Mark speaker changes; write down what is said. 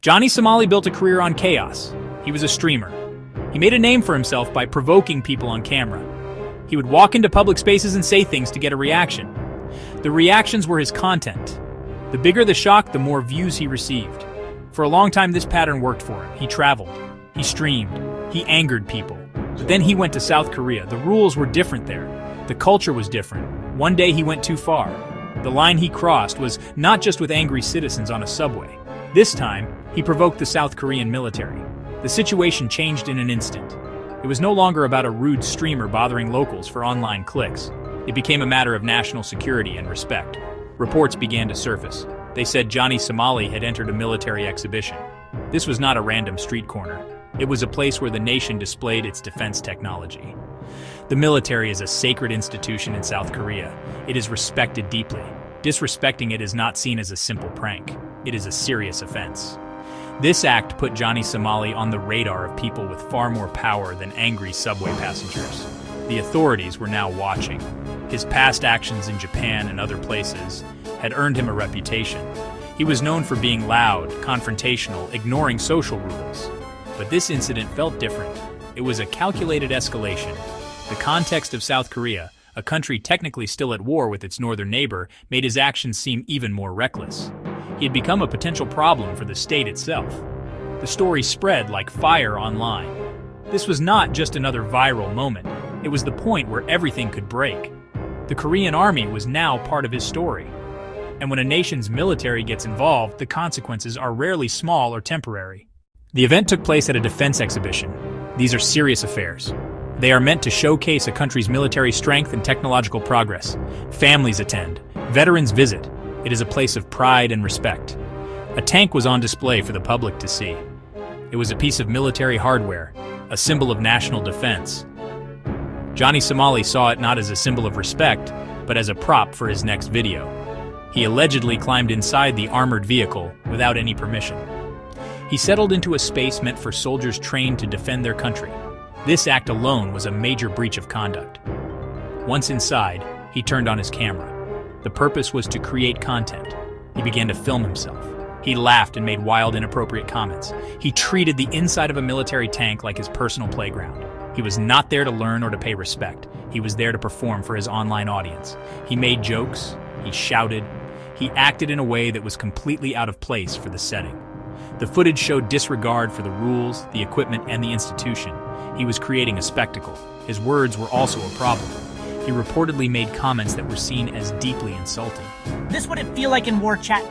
Speaker 1: Johnny Somali built a career on chaos. He was a streamer. He made a name for himself by provoking people on camera. He would walk into public spaces and say things to get a reaction. The reactions were his content. The bigger the shock, the more views he received. For a long time, this pattern worked for him. He traveled. He streamed. He angered people. But then he went to South Korea. The rules were different there. The culture was different. One day he went too far. The line he crossed was not just with angry citizens on a subway. This time, he provoked the South Korean military. The situation changed in an instant. It was no longer about a rude streamer bothering locals for online clicks. It became a matter of national security and respect. Reports began to surface. They said Johnny Somali had entered a military exhibition. This was not a random street corner. It was a place where the nation displayed its defense technology. The military is a sacred institution in South Korea. It is respected deeply. Disrespecting it is not seen as a simple prank. It is a serious offense. This act put Johnny Somali on the radar of people with far more power than angry subway passengers. The authorities were now watching. His past actions in Japan and other places had earned him a reputation. He was known for being loud, confrontational, ignoring social rules. But this incident felt different. It was a calculated escalation. The context of South Korea, a country technically still at war with its northern neighbor, made his actions seem even more reckless. He had become a potential problem for the state itself. The story spread like fire online. This was not just another viral moment. It was the point where everything could break. The Korean army was now part of his story. And when a nation's military gets involved, the consequences are rarely small or temporary. The event took place at a defense exhibition. These are serious affairs. They are meant to showcase a country's military strength and technological progress. Families attend. Veterans visit. It is a place of pride and respect. A tank was on display for the public to see. It was a piece of military hardware, a symbol of national defense. Johnny Somali saw it not as a symbol of respect, but as a prop for his next video. He allegedly climbed inside the armored vehicle without any permission. He settled into a space meant for soldiers trained to defend their country. This act alone was a major breach of conduct. Once inside, he turned on his camera. The purpose was to create content. He began to film himself. He laughed and made wild, inappropriate comments. He treated the inside of a military tank like his personal playground. He was not there to learn or to pay respect. He was there to perform for his online audience. He made jokes. He shouted. He acted in a way that was completely out of place for the setting. The footage showed disregard for the rules, the equipment, and the institution. He was creating a spectacle. His words were also a problem. He reportedly made comments that were seen as deeply insulting.
Speaker 2: This what it feel like in war chat.